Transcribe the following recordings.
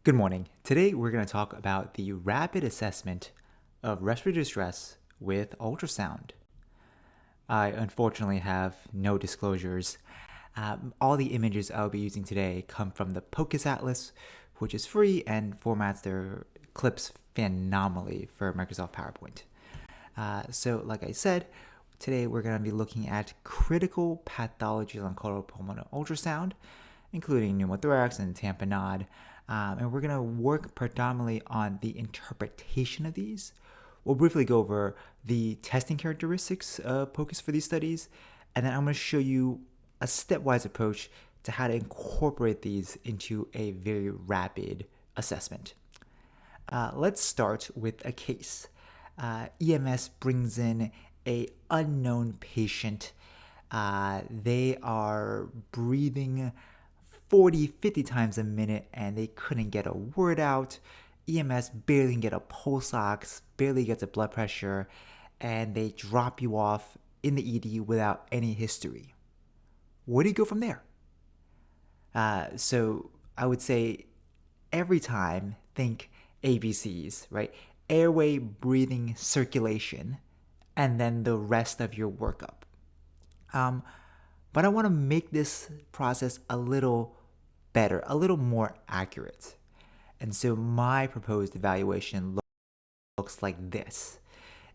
Good morning. Today we're going to talk about the rapid assessment of respiratory distress with ultrasound. I unfortunately have no disclosures. All the images I'll be using today come from the POCUS Atlas, which is free and formats their clips phenomenally for Microsoft PowerPoint. So like I said, today we're going to be looking at critical pathologies on cardio-pulmonary ultrasound, including pneumothorax and tamponade. And we're going to work predominantly on the interpretation of these. We'll briefly go over the testing characteristics of POCUS for these studies, and then I'm going to show you a stepwise approach to how to incorporate these into a very rapid assessment. Let's start with a case. EMS brings in a unknown patient. They are breathing 40, 50 times a minute and they couldn't get a word out. EMS barely can get a pulse ox, barely gets a blood pressure, and they drop you off in the ED without any history. Where do you go from there? So I would say every time think ABCs, right? Airway, breathing, circulation, and then the rest of your workup. But I want to make this process a little better, a little more accurate. And so my proposed evaluation looks like this.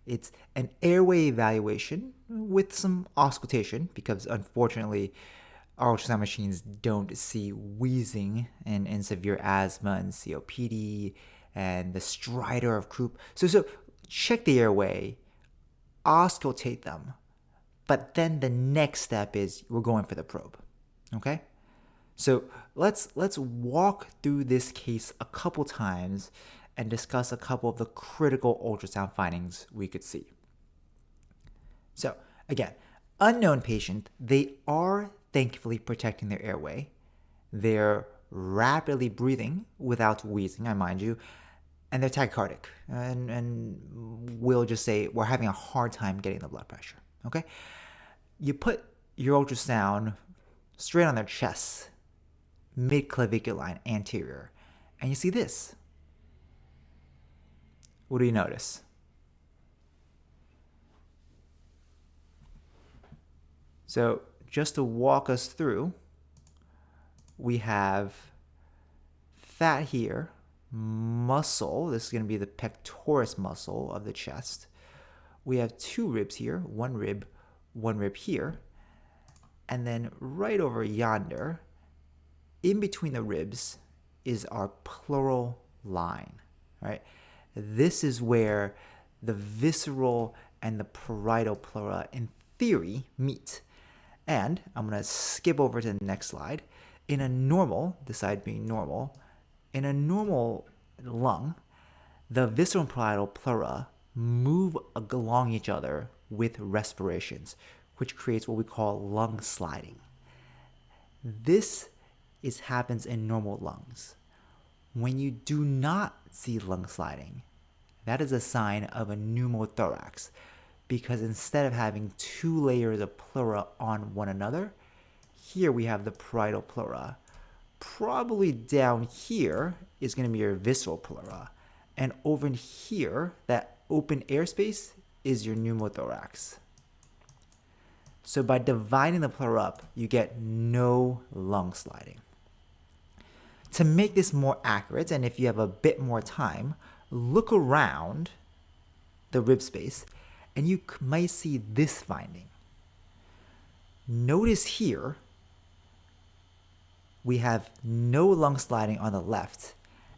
It's an airway evaluation with some auscultation because unfortunately our ultrasound machines don't see wheezing in severe asthma and COPD and the stridor of croup. So check the airway, auscultate them. But then the next step is we're going for the probe, okay? So let's walk through this case a couple times and discuss a couple of the critical ultrasound findings we could see. So again, unknown patient, they are thankfully protecting their airway. They're rapidly breathing without wheezing, I mind you, and they're tachycardic. And we'll just say we're having a hard time getting the blood pressure, okay? You put your ultrasound straight on their chest, mid-clavicular line, anterior, and you see this. What do you notice? So just to walk us through, we have fat here, muscle. This is going to be the pectoris muscle of the chest. We have two ribs here, one rib here, and then right over yonder, in between the ribs, is our pleural line, right? This is where the visceral and the parietal pleura, in theory, meet. And I'm going to skip over to the next slide. In a normal, this side being normal, in a normal lung, the visceral and parietal pleura move along each other with respirations, which creates what we call lung sliding. This happens in normal lungs. When you do not see lung sliding, that is a sign of a pneumothorax, because instead of having two layers of pleura on one another, here we have the parietal pleura. Probably down here is going to be your visceral pleura, and over here, that open airspace is your pneumothorax. So by dividing the pleura up, you get no lung sliding. To make this more accurate, and if you have a bit more time, look around the rib space and you might see this finding. Notice here, we have no lung sliding on the left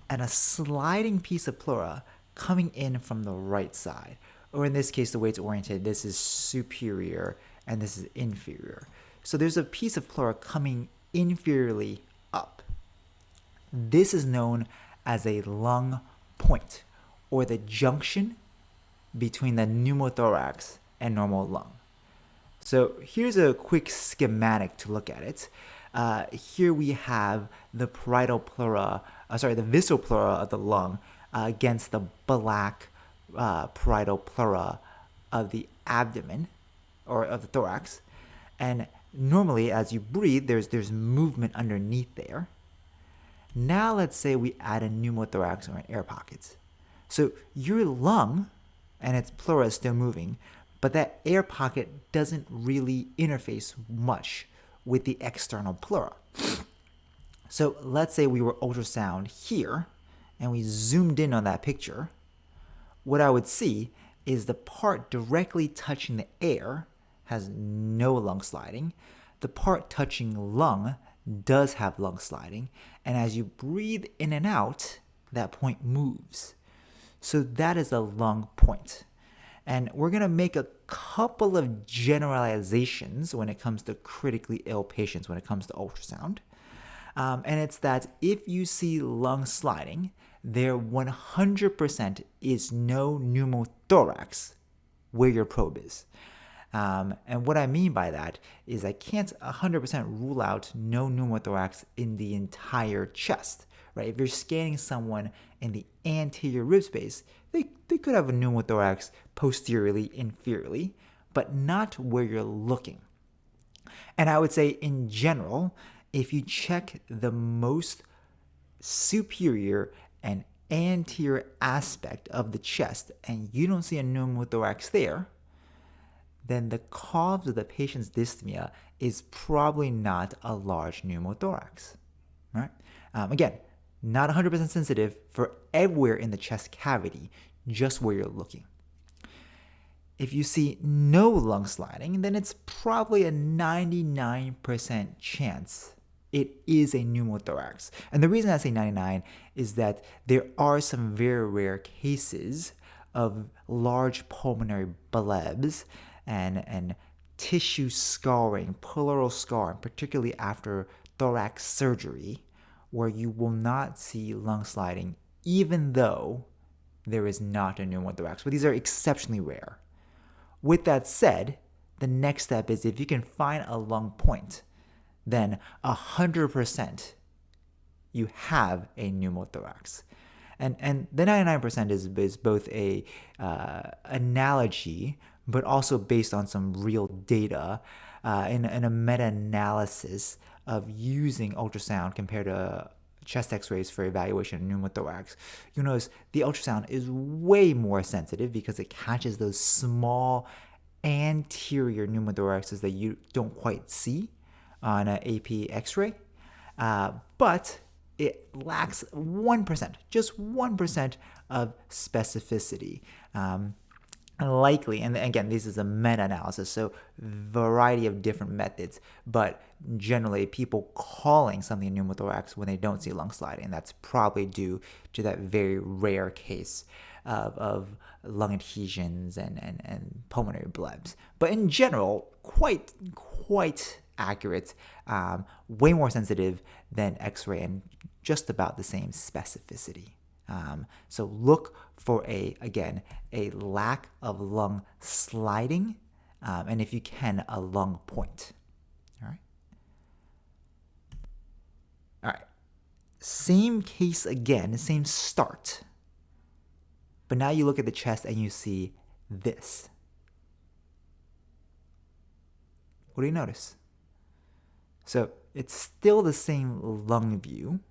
and a sliding piece of pleura coming in from the right side. Or in this case, the way it's oriented, this is superior and this is inferior. So there's a piece of pleura coming inferiorly up. This is known as a lung point, or the junction between the pneumothorax and normal lung. So here's a quick schematic to look at it. Here we have the parietal pleura, the visceral pleura of the lung against the black parietal pleura of the abdomen or of the thorax. And normally as you breathe, there's movement underneath there. Now let's say we add a pneumothorax or an air pocket. So your lung and its pleura is still moving, but that air pocket doesn't really interface much with the external pleura. So let's say we were ultrasound here and we zoomed in on that picture. What I would see is the part directly touching the air has no lung sliding. The part touching lung does have lung sliding. And as you breathe in and out, that point moves. So that is a lung point. And we're going to make a couple of generalizations when it comes to critically ill patients when it comes to ultrasound. And it's that if you see lung sliding, there 100% is no pneumothorax where your probe is. And what I mean by that is I can't 100% rule out no pneumothorax in the entire chest, right? If you're scanning someone in the anterior rib space, they could have a pneumothorax posteriorly, inferiorly, but not where you're looking. And I would say in general, if you check the most superior and anterior aspect of the chest and you don't see a pneumothorax there, then the cause of the patient's dyspnea is probably not a large pneumothorax. Right? Again, not 100% sensitive for everywhere in the chest cavity, just where you're looking. If you see no lung sliding, then it's probably a 99% chance it is a pneumothorax. And the reason I say 99 is that there are some very rare cases of large pulmonary blebs and tissue scarring, pleural scarring, particularly after thorax surgery, where you will not see lung sliding even though there is not a pneumothorax. But these are exceptionally rare. With that said, the next step is if you can find a lung point, then 100% you have a pneumothorax. And the 99% is both a analogy, but also based on some real data in a meta-analysis of using ultrasound compared to chest x-rays for evaluation of pneumothorax. You'll notice the ultrasound is way more sensitive because it catches those small anterior pneumothoraxes that you don't quite see on an AP x-ray, but it lacks 1%, just 1% of specificity. Likely, and again, this is a meta-analysis, so variety of different methods, but generally people calling something a pneumothorax when they don't see lung sliding. That's probably due to that very rare case of lung adhesions and pulmonary blebs. But in general, quite accurate, way more sensitive than X-ray, and just about the same specificity. So look for a lack of lung sliding, and if you can, a lung point. All right. Same case again, same start. But now you look at the chest and you see this. What do you notice? So it's still the same lung view.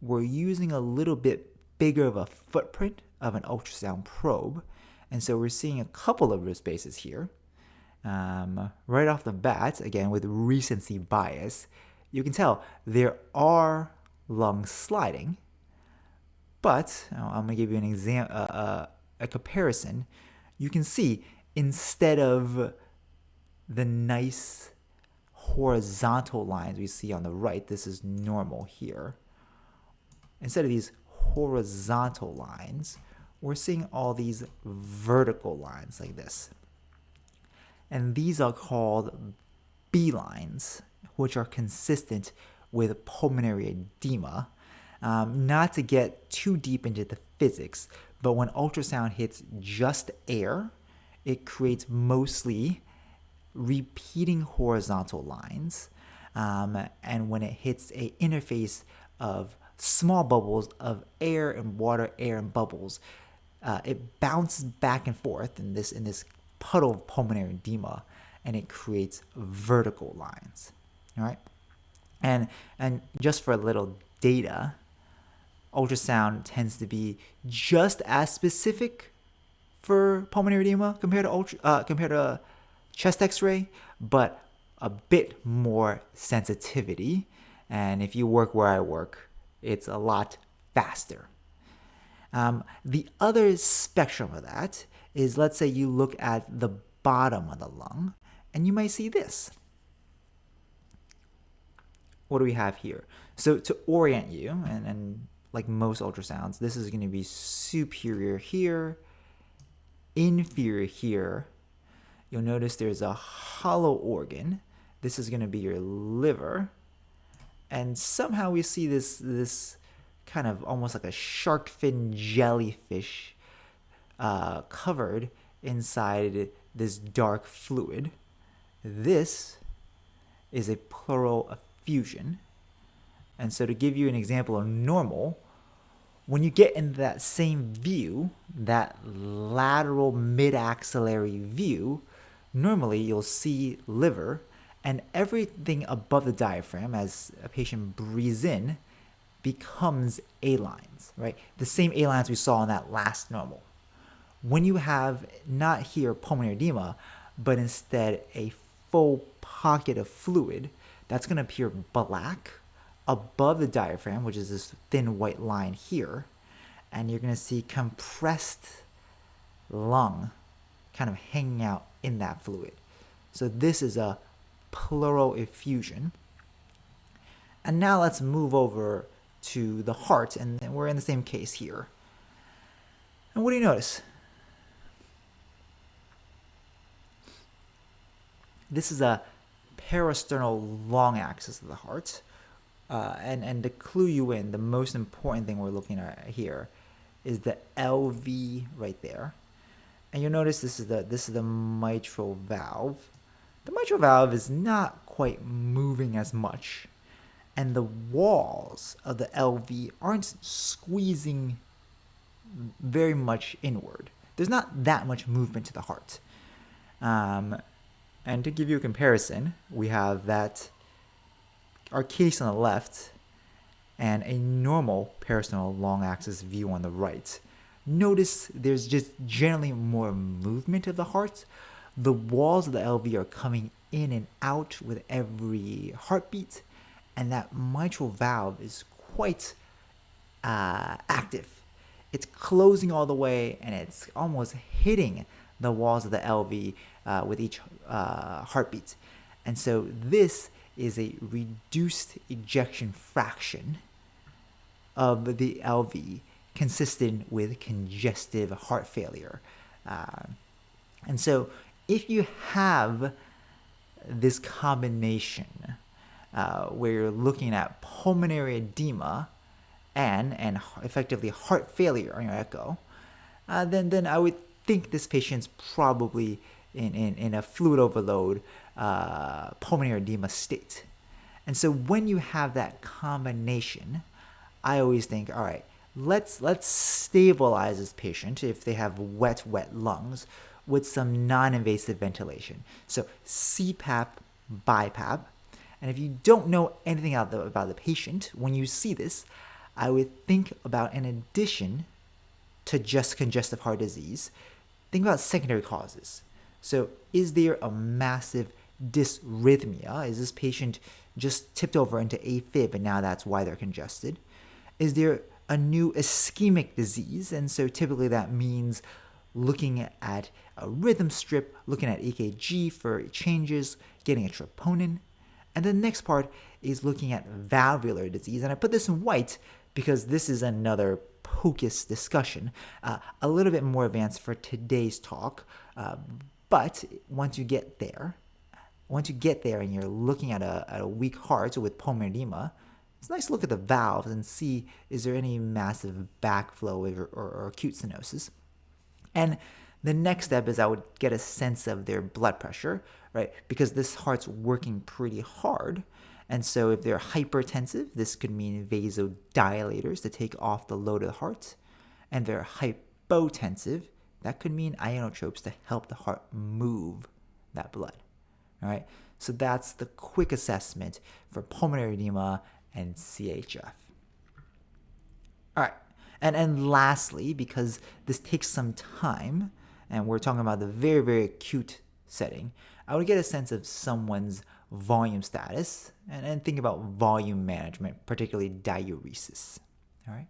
We're using a little bit bigger of a footprint of an ultrasound probe. And so we're seeing a couple of rib spaces here. Right off the bat, again, with recency bias, you can tell there are lungs sliding. But I'm going to give you an a comparison. You can see instead of the nice horizontal lines we see on the right, this is normal here. Instead of these horizontal lines, we're seeing all these vertical lines like this. And these are called B lines, which are consistent with pulmonary edema. Not to get too deep into the physics, but when ultrasound hits just air, it creates mostly repeating horizontal lines. And when it hits an interface of small bubbles of air and water, air and bubbles, it bounces back and forth in this puddle of pulmonary edema, and it creates vertical lines. All right, and just for a little data, ultrasound tends to be just as specific for pulmonary edema compared to chest X-ray, but a bit more sensitivity. And if you work where I work, it's a lot faster. The other spectrum of that is, let's say you look at the bottom of the lung, and you might see this. What do we have here? So to orient you, and like most ultrasounds, this is going to be superior here, inferior here. You'll notice there's a hollow organ. This is going to be your liver. And somehow we see this kind of almost like a shark fin jellyfish covered inside this dark fluid. This is a pleural effusion. And so to give you an example of normal, when you get in that same view, that lateral mid-axillary view, normally you'll see liver, and everything above the diaphragm as a patient breathes in becomes A-lines, right? The same A-lines we saw in that last normal. When you have not here pulmonary edema, but instead a full pocket of fluid, that's going to appear black above the diaphragm, which is this thin white line here, and you're going to see compressed lung kind of hanging out in that fluid. So this is a pleural effusion. And now let's move over to the heart, and we're in the same case here. And what do you notice? This is a parasternal long axis of the heart. And to clue you in, the most important thing we're looking at here is the LV right there. And you'll notice this is the mitral valve. The mitral valve is not quite moving as much, and the walls of the LV aren't squeezing very much inward. There's not that much movement to the heart. And to give you a comparison, we have that our case on the left and a normal parasternal long axis view on the right. Notice there's just generally more movement of the heart. The walls of the LV are coming in and out with every heartbeat, and that mitral valve is quite active. It's closing all the way, and it's almost hitting the walls of the LV with each heartbeat. And so this is a reduced ejection fraction of the LV, consistent with congestive heart failure. And so if you have this combination where you're looking at pulmonary edema and effectively heart failure on your echo, then I would think this patient's probably in a fluid overload pulmonary edema state. And so when you have that combination, I always think, all right, let's stabilize this patient if they have wet lungs with some non-invasive ventilation. So CPAP, BiPAP. And if you don't know anything about the patient, when you see this, I would think about, in addition to just congestive heart disease, think about secondary causes. So is there a massive dysrhythmia? Is this patient just tipped over into AFib and now that's why they're congested? Is there a new ischemic disease? And so typically that means looking at a rhythm strip, looking at EKG for changes, getting a troponin. And the next part is looking at valvular disease. And I put this in white because this is another POCUS discussion, a little bit more advanced for today's talk. But once you get there and you're looking at a weak heart with pulmonary edema, it's nice to look at the valves and see, is there any massive backflow or acute stenosis? And the next step is I would get a sense of their blood pressure, right? Because this heart's working pretty hard. And so if they're hypertensive, this could mean vasodilators to take off the load of the heart. And they're hypotensive, that could mean inotropes to help the heart move that blood. All right, so that's the quick assessment for pulmonary edema and CHF. All right, And lastly, because this takes some time, and we're talking about the very, very acute setting, I would get a sense of someone's volume status and think about volume management, particularly diuresis. All right?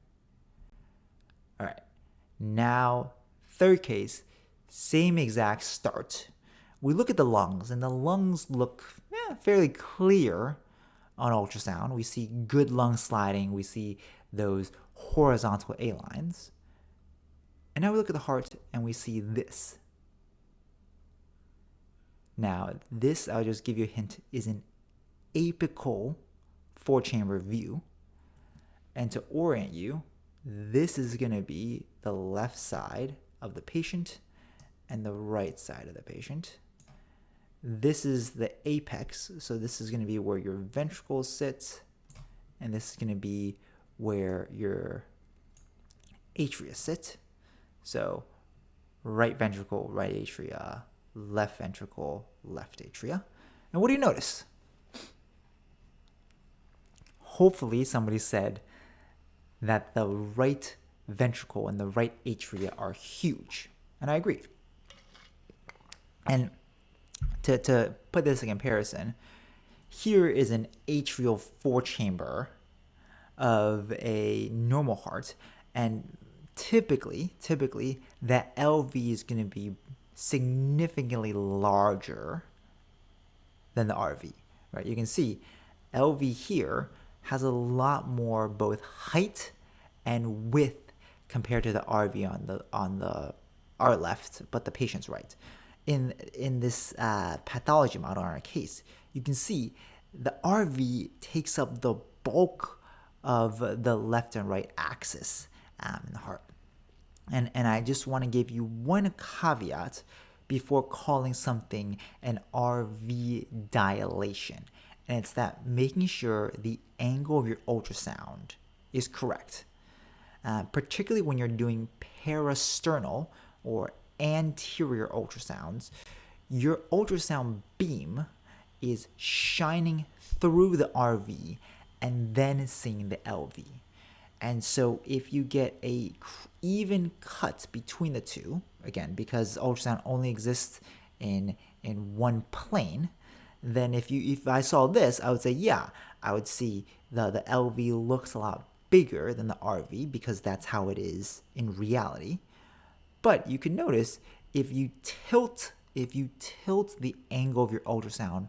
All right. Now, third case, same exact start. We look at the lungs, and the lungs look fairly clear on ultrasound. We see good lung sliding. We see those horizontal A lines. And now we look at the heart, and we see this. Now, this, I'll just give you a hint, is an apical four-chamber view. And to orient you, this is going to be the left side of the patient and the right side of the patient. This is the apex, so this is going to be where your ventricles sit, and this is going to be where your atria sit. So right ventricle, right atria, left ventricle, left atria. And what do you notice? Hopefully somebody said that the right ventricle and the right atria are huge. And I agree. And to put this in comparison, here is an atrial four-chamber of a normal heart, and typically the LV is going to be significantly larger than the RV, right? You can see LV here has a lot more both height and width compared to the RV on the our left, but the patient's right. In this pathology model in our case, you can see the RV takes up the bulk of the left and right axis in the heart. And I just want to give you one caveat before calling something an RV dilation. And it's that making sure the angle of your ultrasound is correct. Particularly when you're doing parasternal or anterior ultrasounds, your ultrasound beam is shining through the RV and then seeing the LV. And so if you get a even cut between the two, again, because ultrasound only exists in one plane, then if I saw this, I would say, yeah, I would see the LV looks a lot bigger than the RV because that's how it is in reality. But you can notice if you tilt the angle of your ultrasound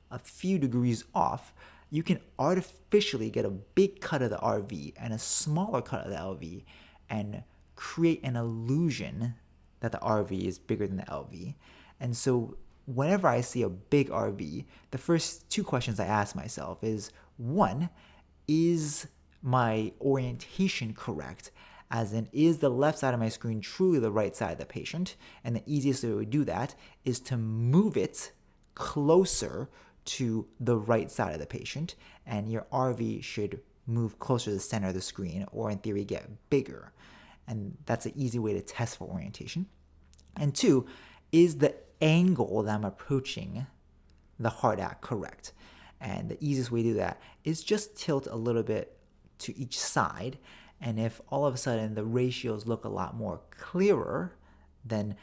a few degrees off, you can artificially get a big cut of the RV and a smaller cut of the LV and create an illusion that the RV is bigger than the LV. And so whenever I see a big RV, the first two questions I ask myself is, one, is my orientation correct? As in, is the left side of my screen truly the right side of the patient? And the easiest way to do that is to move it closer to the right side of the patient, and your RV should move closer to the center of the screen, or in theory get bigger. And that's an easy way to test for orientation. And two, is the angle that I'm approaching the heart at correct? And the easiest way to do that is just tilt a little bit to each side. And if all of a sudden the ratios look a lot more clearer, then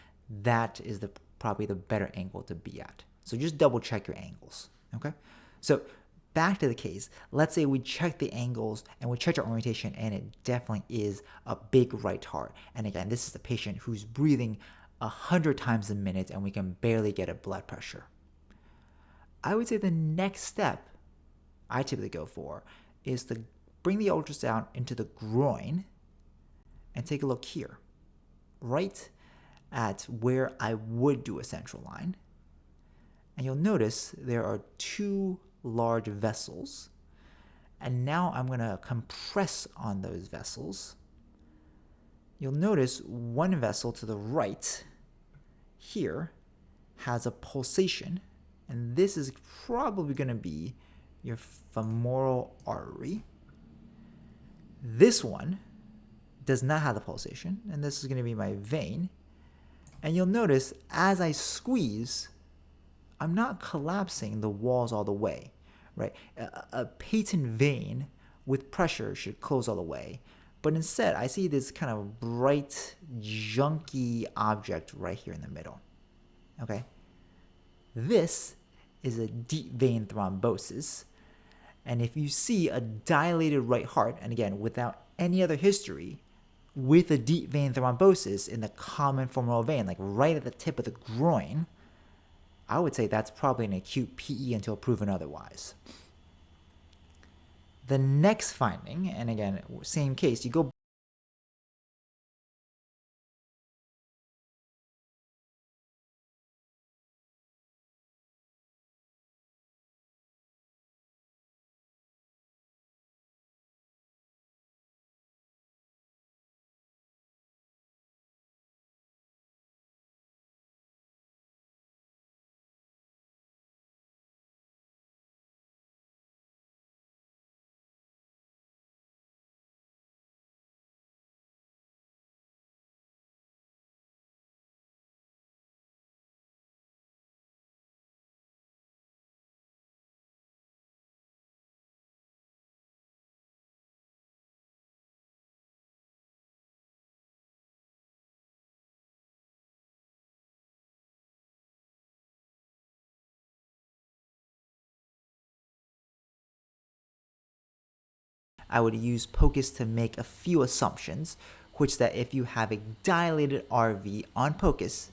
that is probably the better angle to be at. So just double check your angles, okay? So back to the case. Let's say we check the angles and we check our orientation, and it definitely is a big right heart. And again, this is the patient who's breathing 100 times a minute and we can barely get a blood pressure. I would say the next step I typically go for is to bring the ultrasound into the groin and take a look here, right at where I would do a central line. And you'll notice there are two large vessels. And now I'm going to compress on those vessels. You'll notice one vessel to the right here has a pulsation. And this is probably going to be your femoral artery. This one does not have the pulsation, and this is going to be my vein. And you'll notice as I squeeze, I'm not collapsing the walls all the way, right? A patent vein with pressure should close all the way, But instead, I see this kind of bright, junky object right here in the middle. Okay? This is a deep vein thrombosis. And if you see a dilated right heart, and again, without any other history, with a deep vein thrombosis in the common femoral vein, like right at the tip of the groin, I would say that's probably an acute PE until proven otherwise. The next finding, and again, same case, you go I would use POCUS to make a few assumptions, which that if you have a dilated RV on POCUS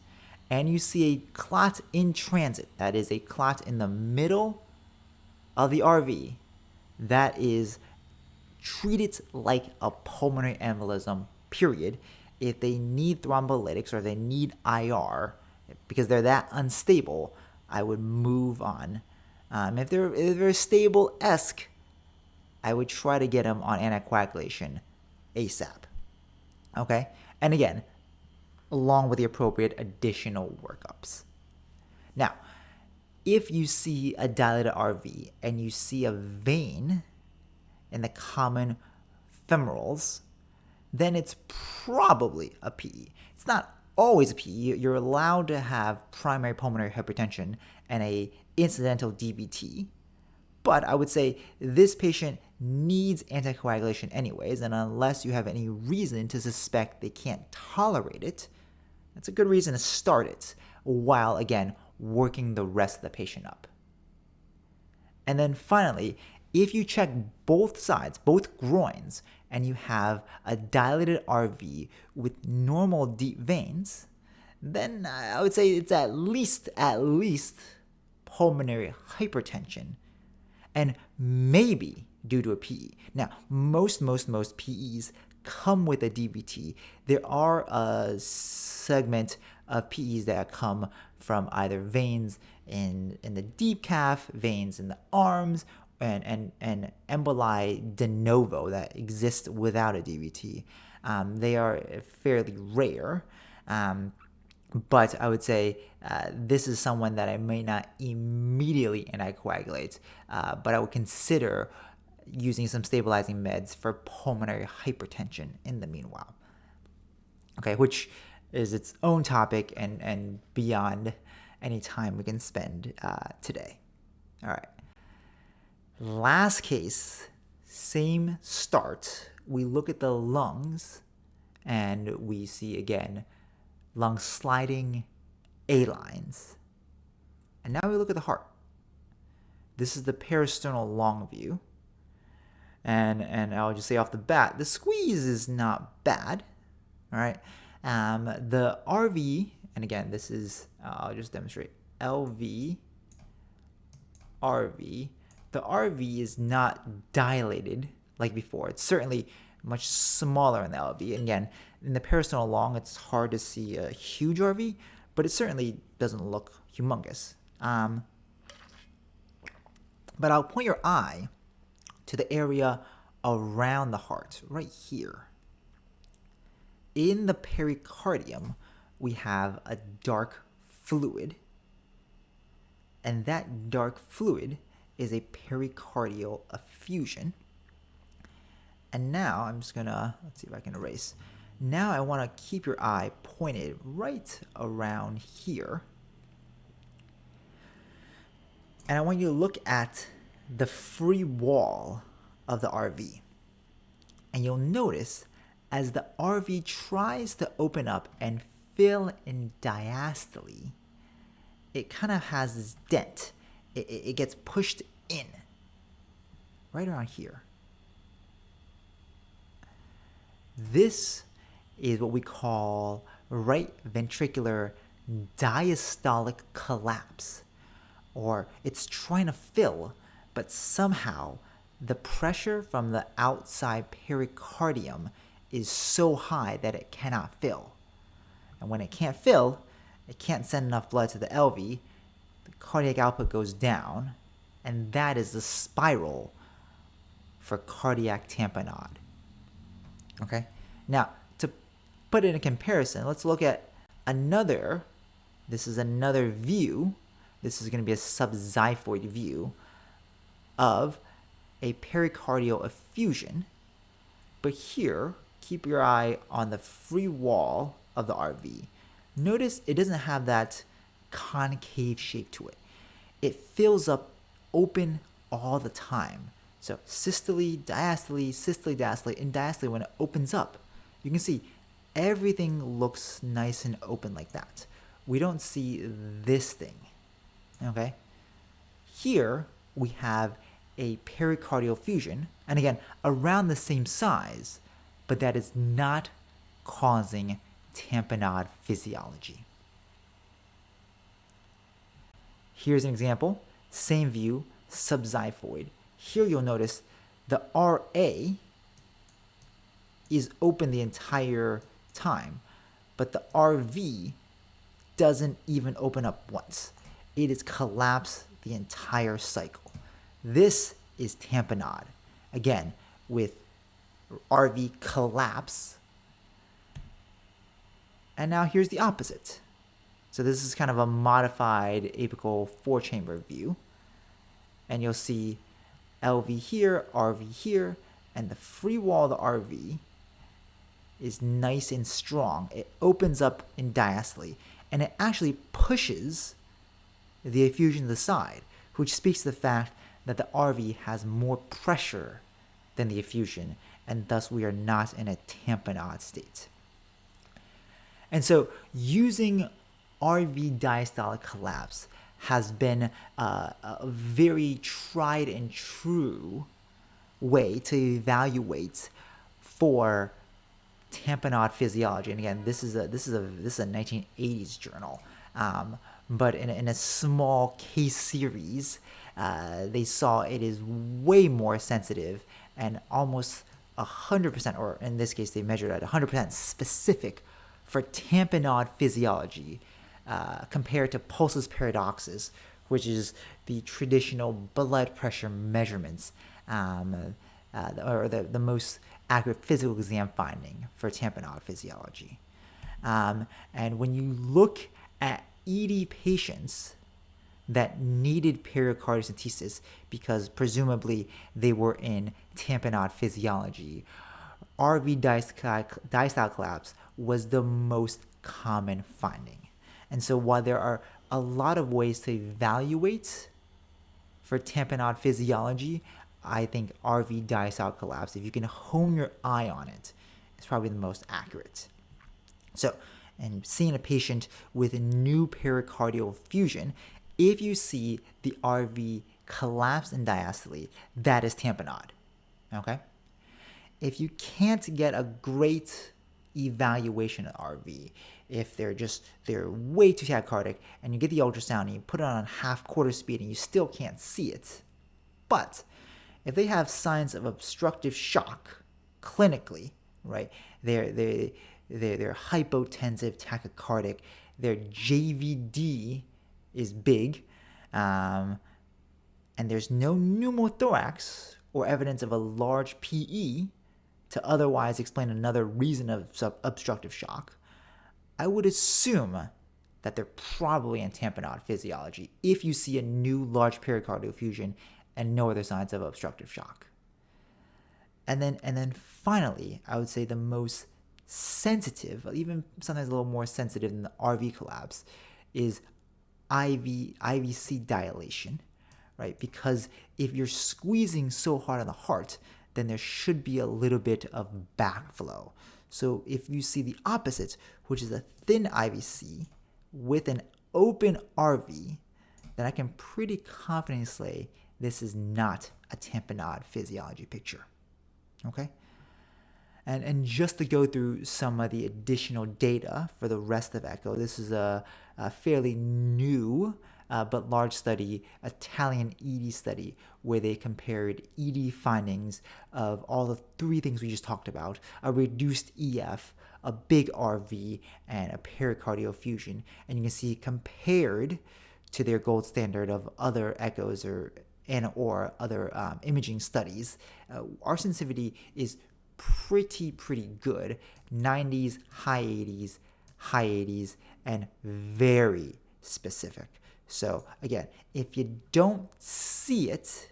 and you see a clot in transit, that is a clot in the middle of the RV, that is treat it like a pulmonary embolism, period. If they need thrombolytics or they need IR, because they're that unstable, I would move on. If they're stable-esque, I would try to get them on anticoagulation ASAP. Okay? And again, along with the appropriate additional workups. Now, if you see a dilated RV and you see a vein in the common femorals, then it's probably a PE. It's not always a PE. You're allowed to have primary pulmonary hypertension and a incidental DVT. But I would say this patient needs anticoagulation anyways, and unless you have any reason to suspect they can't tolerate it, that's a good reason to start it, while, again, working the rest of the patient up. And then finally, if you check both sides, both groins, and you have a dilated RV with normal deep veins, then I would say it's at least pulmonary hypertension, and maybe due to a PE. Now, most PEs come with a DVT. There are a segment of PEs that come from either veins in the deep calf, veins in the arms, and emboli de novo that exist without a DVT. They are fairly rare. But I would say this is someone that I may not immediately anticoagulate, but I would consider using some stabilizing meds for pulmonary hypertension in the meanwhile. Okay, which is its own topic and beyond any time we can spend today. All right. Last case, same start. We look at the lungs and we see again lung sliding A lines. And now we look at the heart. This is the peristernal long view. And I'll just say off the bat, the squeeze is not bad. All right. The RV, and again, this is, I'll just demonstrate LV, RV. The RV is not dilated like before. It's certainly much smaller in the LV. And again, in the peristernal long, it's hard to see a huge RV, but it certainly doesn't look humongous. But I'll point your eye to the area around the heart, right here. In the pericardium, we have a dark fluid, and that dark fluid is a pericardial effusion. And now I'm just gonna, let's see if I can erase. Now I wanna keep your eye pointed right around here. And I want you to look at the free wall of the RV. And you'll notice as the RV tries to open up and fill in diastole, it kind of has this dent. It gets pushed in right around here. This is what we call right ventricular diastolic collapse, or it's trying to fill, but somehow the pressure from the outside pericardium is so high that it cannot fill. And when it can't fill, it can't send enough blood to the LV, the cardiac output goes down, and that is the spiral for cardiac tamponade. Okay? Now, to put it in comparison, let's look at this is another view. This is going to be a subxiphoid view of a pericardial effusion. But here, keep your eye on the free wall of the RV. Notice it doesn't have that concave shape to it. It fills up open all the time. So systole, diastole, and diastole, when it opens up, you can see everything looks nice and open like that. We don't see this thing, okay? Here we have a pericardial effusion, and again, around the same size, but that is not causing tamponade physiology. Here's an example, same view, subxiphoid. Here you'll notice the RA is open the entire time, but the RV doesn't even open up once. It is collapsed the entire cycle. This is tamponade. Again, with RV collapse. And now here's the opposite. So this is kind of a modified apical 4-chamber view. And you'll see LV here, RV here, and the free wall of the RV is nice and strong. It opens up in diastole, and it actually pushes the effusion to the side, which speaks to the fact that the RV has more pressure than the effusion, and thus we are not in a tamponade state. And so using RV diastolic collapse has been a very tried and true way to evaluate for tamponade physiology. And again, this is a 1980s journal, but in a small case series, they saw it is way more sensitive and almost 100%, or in this case, they measured at 100% specific for tamponade physiology compared to pulsus paradoxus, which is the traditional blood pressure measurements, or the most accurate physical exam finding for tamponade physiology. And when you look at ED patients that needed pericardiocentesis because presumably they were in tamponade physiology, RV diastolic collapse was the most common finding. And so while there are a lot of ways to evaluate for tamponade physiology, I think RV diastolic collapse, if you can hone your eye on it, is probably the most accurate. So, and seeing a patient with a new pericardial effusion, if you see the RV collapse in diastole, that is tamponade, okay? If you can't get a great evaluation of RV, if they're way too tachycardic, and you get the ultrasound and you put it on half-quarter speed and you still can't see it, but if they have signs of obstructive shock clinically, right, they're hypotensive, tachycardic, their JVD is big, and there's no pneumothorax or evidence of a large PE to otherwise explain another reason of obstructive shock, I would assume that they're probably in tamponade physiology if you see a new large pericardial effusion and no other signs of obstructive shock. And then finally, I would say the most sensitive, even sometimes a little more sensitive than the RV collapse, is IVC dilation, right? Because if you're squeezing so hard on the heart, then there should be a little bit of backflow. So if you see the opposite, which is a thin IVC with an open RV, then I can pretty confidently say this is not a tamponade physiology picture. Okay? And just to go through some of the additional data for the rest of echo, this is a fairly new but large study, Italian ED study, where they compared ED findings of all the three things we just talked about: a reduced EF, a big RV, and a pericardial effusion. And you can see, compared to their gold standard of other echoes or other imaging studies, our sensitivity is pretty good. 90s, high 80s, and very specific. So again, if you don't see it,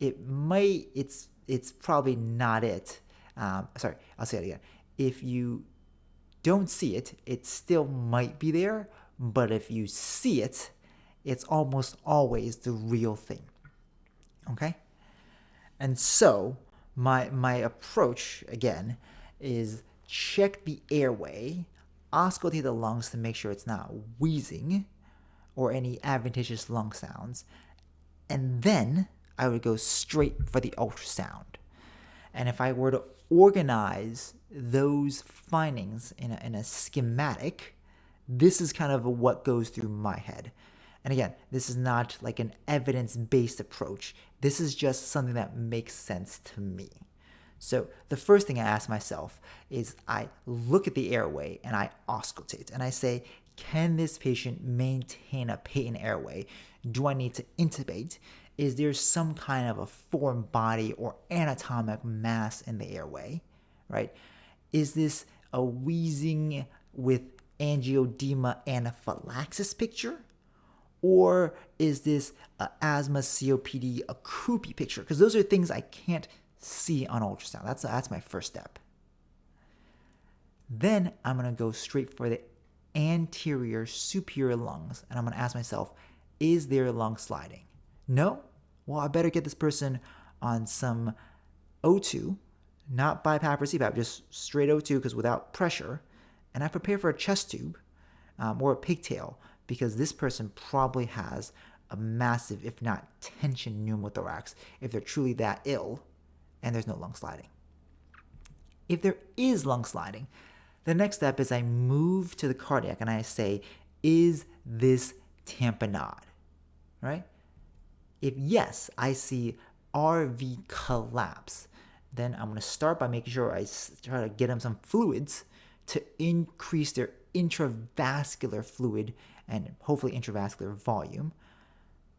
it's probably not it. Sorry, I'll say it again. If you don't see it, it still might be there, but if you see it, it's almost always the real thing. Okay? And so my approach, again, is check the airway, auscultate the lungs to make sure it's not wheezing or any adventitious lung sounds, and then I would go straight for the ultrasound. And if I were to organize those findings in a schematic, this is kind of what goes through my head. And again, this is not like an evidence-based approach. This is just something that makes sense to me. So the first thing I ask myself is I look at the airway and I auscultate. And I say, can this patient maintain a patent airway? Do I need to intubate? Is there some kind of a foreign body or anatomic mass in the airway, right? Is this a wheezing with angioedema anaphylaxis picture? Or is this asthma, COPD, a Krupi picture? Because those are things I can't see on ultrasound. That's my first step. Then I'm going to go straight for the anterior superior lungs, and I'm going to ask myself, is there lung sliding? No? Well, I better get this person on some O2, not BiPAP or CPAP, just straight O2, because without pressure, and I prepare for a chest tube or a pigtail, because this person probably has a massive, if not tension pneumothorax, if they're truly that ill and there's no lung sliding. If there is lung sliding, the next step is I move to the cardiac and I say, is this tamponade, right? If yes, I see RV collapse, then I'm going to start by making sure I try to get them some fluids to increase their intravascular fluid and hopefully intravascular volume.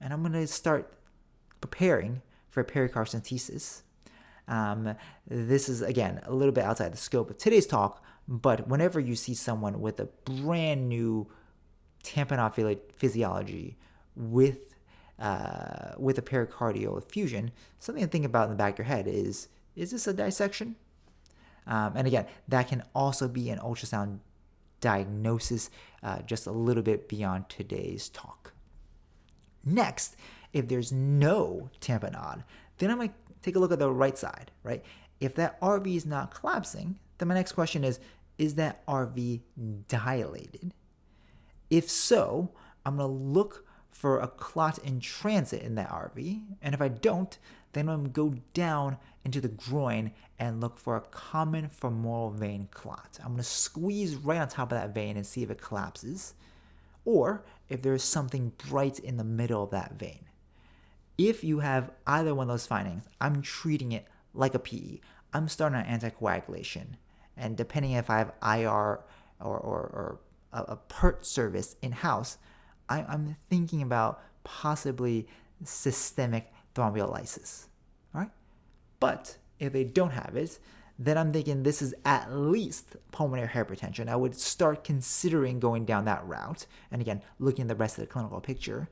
And I'm going to start preparing for pericarditis. This is, again, a little bit outside the scope of today's talk, but whenever you see someone with a brand new tamponade physiology with a pericardial effusion, something to think about in the back of your head is this a dissection? And again, that can also be an ultrasound diagnosis, just a little bit beyond today's talk. Next, if there's no tamponade, then I'm going to take a look at the right side, right? If that RV is not collapsing, then my next question is that RV dilated? If so, I'm going to look for a clot in transit in that RV, and if I don't, then I'm going to go down into the groin and look for a common femoral vein clot. I'm going to squeeze right on top of that vein and see if it collapses, or if there's something bright in the middle of that vein. If you have either one of those findings, I'm treating it like a PE. I'm starting on anticoagulation, and depending if I have IR or a PERT service in-house, I'm thinking about possibly systemic thrombolysis, all right? But if they don't have it, then I'm thinking this is at least pulmonary hypertension. I would start considering going down that route, and again, looking at the rest of the clinical picture.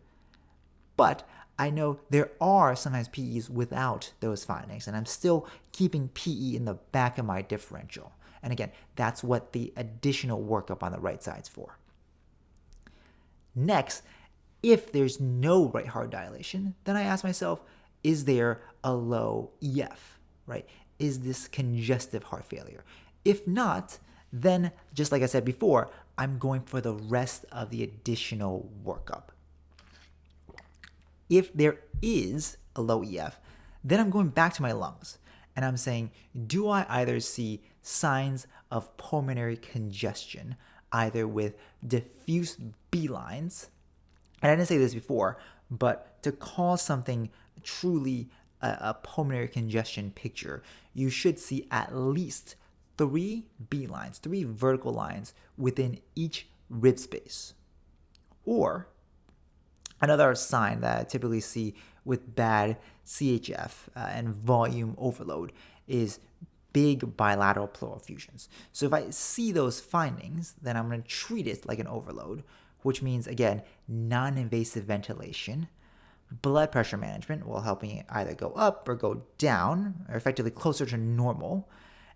But I know there are sometimes PEs without those findings, and I'm still keeping PE in the back of my differential. And again, that's what the additional workup on the right side is for. Next, if there's no right heart dilation, then I ask myself, is there a low EF, right? is this congestive heart failure? If not, then just like I said before, I'm going for the rest of the additional workup. If there is a low EF, then I'm going back to my lungs and I'm saying, do I either see signs of pulmonary congestion, either with diffuse B lines, and I didn't say this before, but to call something truly a pulmonary congestion picture, you should see at least 3 B lines, 3 vertical lines within each rib space. Or another sign that I typically see with bad CHF and volume overload is big bilateral pleural effusions. So if I see those findings, then I'm going to treat it like an overload, which means, again, non-invasive ventilation. Blood pressure management will help me either go up or go down, or effectively closer to normal.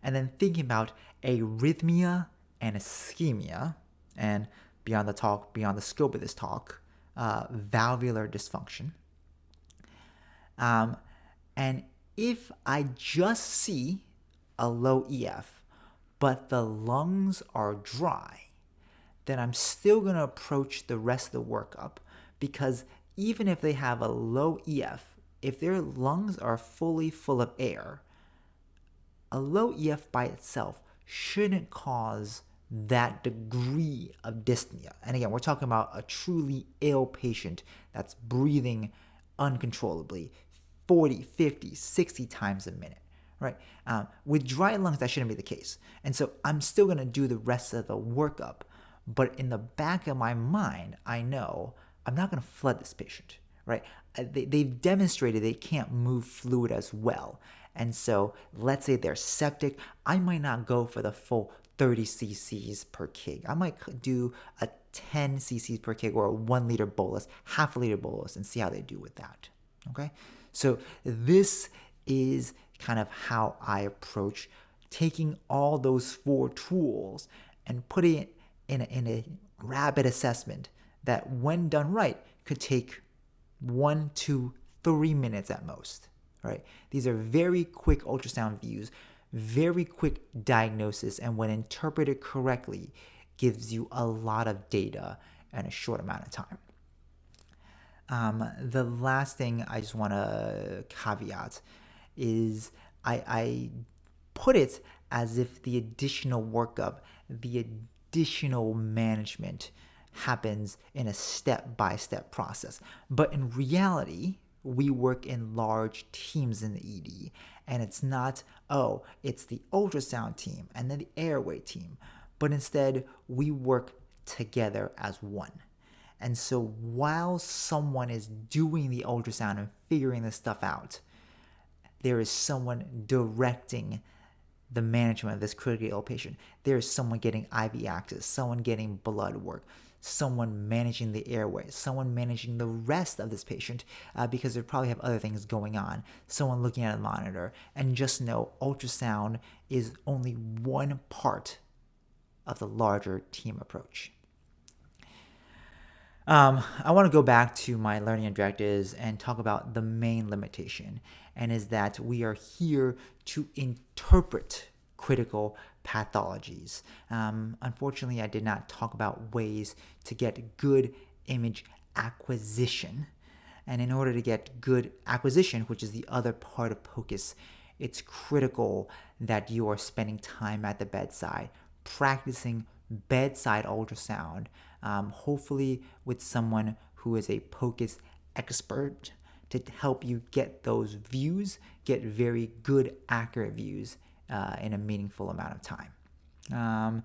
And then thinking about arrhythmia and ischemia, and beyond the scope of this talk, valvular dysfunction. And if I just see a low EF, but the lungs are dry, then I'm still going to approach the rest of the workup, because even if they have a low EF, if their lungs are fully full of air, a low EF by itself shouldn't cause that degree of dyspnea. And again, we're talking about a truly ill patient that's breathing uncontrollably 40, 50, 60 times a minute, right? With dry lungs, that shouldn't be the case. And so I'm still going to do the rest of the workup, but in the back of my mind, I know I'm not going to flood this patient, right? They've demonstrated they can't move fluid as well. And so let's say they're septic. I might not go for the full 30 cc's per kg. I might do a 10 cc's per kg or a 1 liter bolus, half a liter bolus, and see how they do with that. Okay? So this is kind of how I approach taking all those 4 tools and putting it in a rapid assessment that, when done right, could take 1 to 3 minutes at most. Right? These are very quick ultrasound views, very quick diagnosis, and when interpreted correctly, gives you a lot of data in a short amount of time. The last thing I just want to caveat is I put it as if the additional workup, the additional management happens in a step-by-step process. But in reality, we work in large teams in the ED, and it's not, it's the ultrasound team and then the airway team, but instead we work together as one. And so while someone is doing the ultrasound and figuring this stuff out, there is someone directing the management of this critically ill patient. There is someone getting IV access, someone getting blood work, someone managing the airway, someone managing the rest of this patient because they probably have other things going on, someone looking at a monitor. And just know ultrasound is only one part of the larger team approach. I want to go back to my learning objectives and talk about the main limitation, and is that we are here to interpret critical pathologies. Unfortunately, I did not talk about ways to get good image acquisition. And in order to get good acquisition, which is the other part of POCUS, it's critical that you are spending time at the bedside, practicing bedside ultrasound, hopefully with someone who is a POCUS expert to help you get those views, get very good, accurate views in a meaningful amount of time.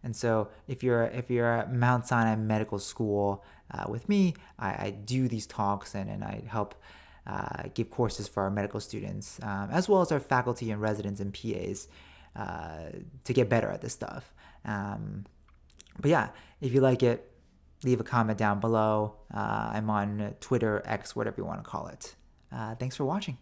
And so if you're at Mount Sinai Medical School with me, I do these talks and I help give courses for our medical students, as well as our faculty and residents and PAs to get better at this stuff. But yeah, if you like it, leave a comment down below. I'm on Twitter, X, whatever you want to call it. Thanks for watching.